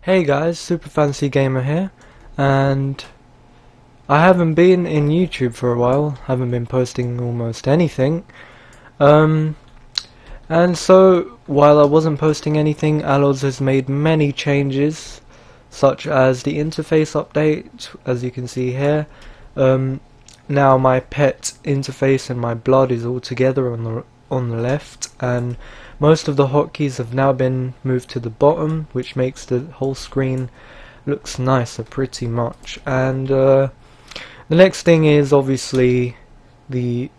Hey guys, Super Fancy Gamer here, and I haven't been in YouTube for a while, haven't been posting almost anything. Um, and so while I wasn't posting anything, Allods has made many changes, such as the interface update, as you can see here. Um, Now my pet interface and my blood is all together on the left, and most of the hotkeys have now been moved to the bottom, which makes the whole screen looks nicer pretty much. And the next thing is obviously the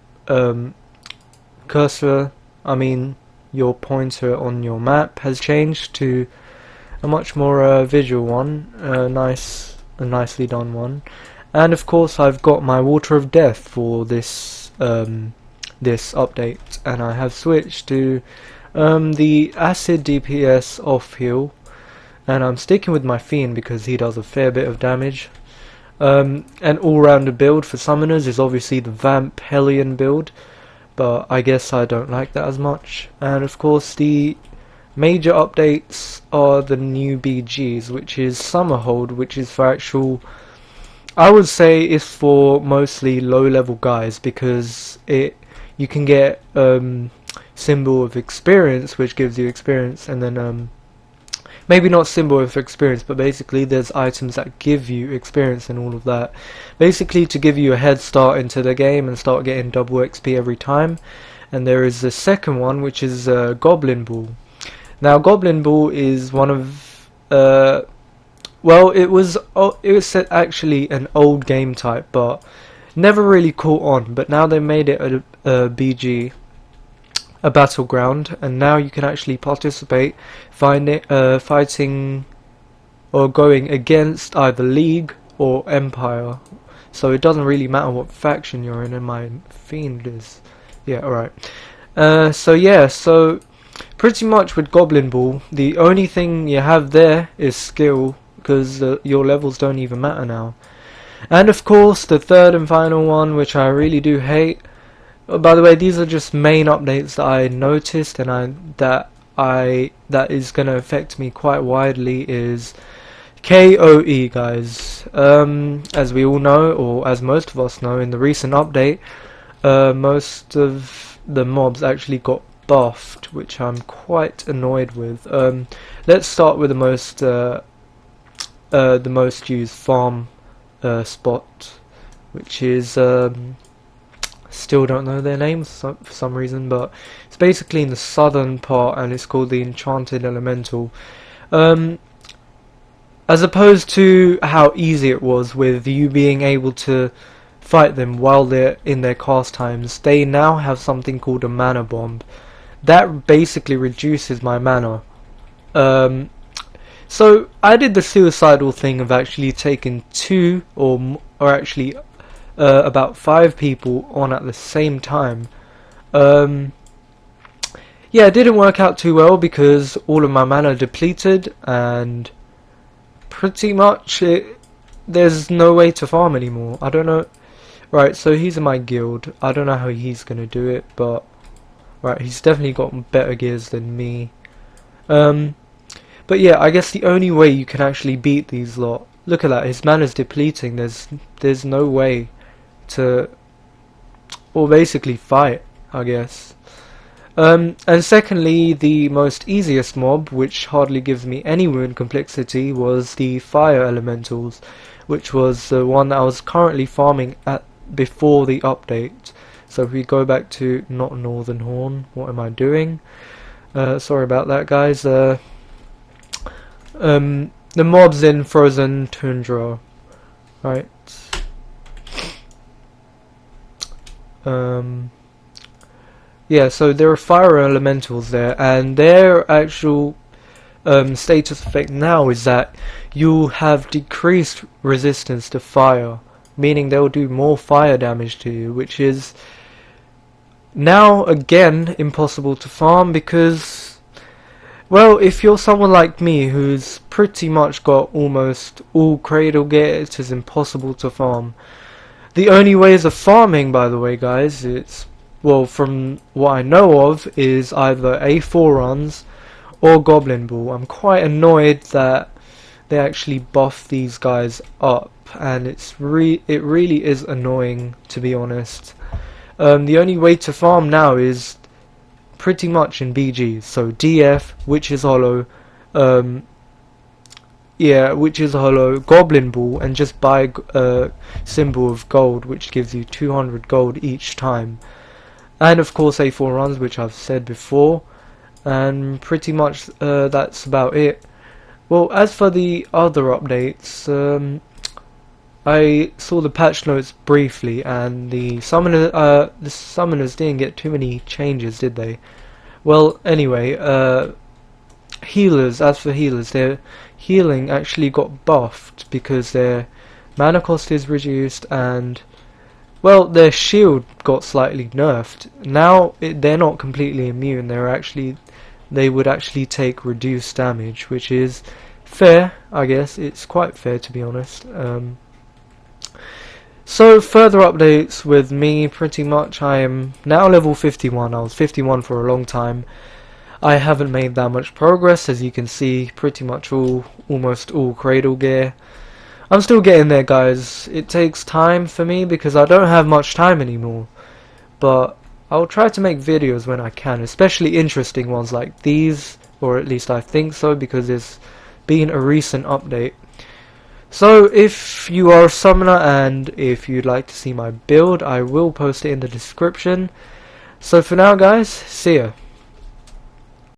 cursor, your pointer on your map has changed to a much more visual one, a nicely done one. And of course I've got my Water of Death for this this update, and I have switched to the Acid DPS off heal, and I'm sticking with my Fiend because he does a fair bit of damage. An all-rounder build for summoners is obviously the Vamp Hellion build, but I guess I don't like that as much. And of course the major updates are the new BGs, which is Summerhold, which is for actual, I would say it's for mostly low-level guys, because you can get Symbol of Experience, which gives you experience, and then maybe not Symbol of Experience, but basically there's items that give you experience and all of that, basically to give you a head start into the game and start getting double XP every time. And there is the second one, which is Goblin Ball. Now Goblin Ball is one of well, it was actually an old game type, but never really caught on. But now they made it a BG, a battleground, and now you can actually participate, fighting or going against either League or Empire. So it doesn't really matter what faction you're in, and my Fiend is, yeah, alright. So pretty much with Goblin Ball, the only thing you have there is skill, because your levels don't even matter now. And of course the third and final one, which I really do hate, by the way, these are just main updates that I noticed and that is going to affect me quite widely, is KOE, guys. As we all know, or as most of us know, in the recent update, most of the mobs actually got buffed, which I'm quite annoyed with. Let's start with the most used farm spot, which is still don't know their names for some reason, but it's basically in the southern part, and it's called the Enchanted Elemental. As opposed to how easy it was with you being able to fight them while they're in their cast times, they now have something called a mana bomb that basically reduces my mana. So I did the suicidal thing of actually taking two or actually about 5 people on at the same time. Yeah, it didn't work out too well because all of my mana depleted, and pretty much there's no way to farm anymore. I don't know. Right, so he's in my guild. I don't know how he's gonna do it, but right, he's definitely got better gears than me. But yeah, I guess the only way you can actually beat these lot, look at that, his mana's depleting, there's no way to, or basically fight, I guess. And secondly, the most easiest mob, which hardly gives me any wound complexity, was the fire elementals, which was the one that I was currently farming at before the update. So if we go back to not Northern Horn, what am I doing? Sorry about that, guys. The mobs in Frozen Tundra, right? Yeah, so there are fire elementals there, and their actual status effect now is that you have decreased resistance to fire, meaning they'll do more fire damage to you, which is now again impossible to farm because, well, if you're someone like me who's pretty much got almost all cradle gear, it is impossible to farm. The only ways of farming, by the way, guys, it's, well, from what I know of, is either A4 runs or Goblin Ball. I'm quite annoyed that they actually buff these guys up, and it really is annoying, to be honest. The only way to farm now is pretty much in BGs, so DF, which is hollow, which is hollow, Goblin Ball, and just buy a symbol of gold, which gives you 200 gold each time. And of course A4 runs, which I've said before, and pretty much that's about it. Well, as for the other updates, I saw the patch notes briefly, and the summoners didn't get too many changes, did they? Well, anyway, healers. As for healers, their healing actually got buffed because their mana cost is reduced, and well, their shield got slightly nerfed. Now they're not completely immune. They would actually take reduced damage, which is fair, I guess. It's quite fair, to be honest. So further updates with me, pretty much I am now level 51. I was 51 for a long time. I haven't made that much progress, as you can see, pretty much almost all cradle gear. I'm still getting there, guys. It takes time for me because I don't have much time anymore, but I'll try to make videos when I can, especially interesting ones like these, or at least I think so, because there's been a recent update. So if you are a summoner and if you'd like to see my build, I will post it in the description. So for now, guys, see ya.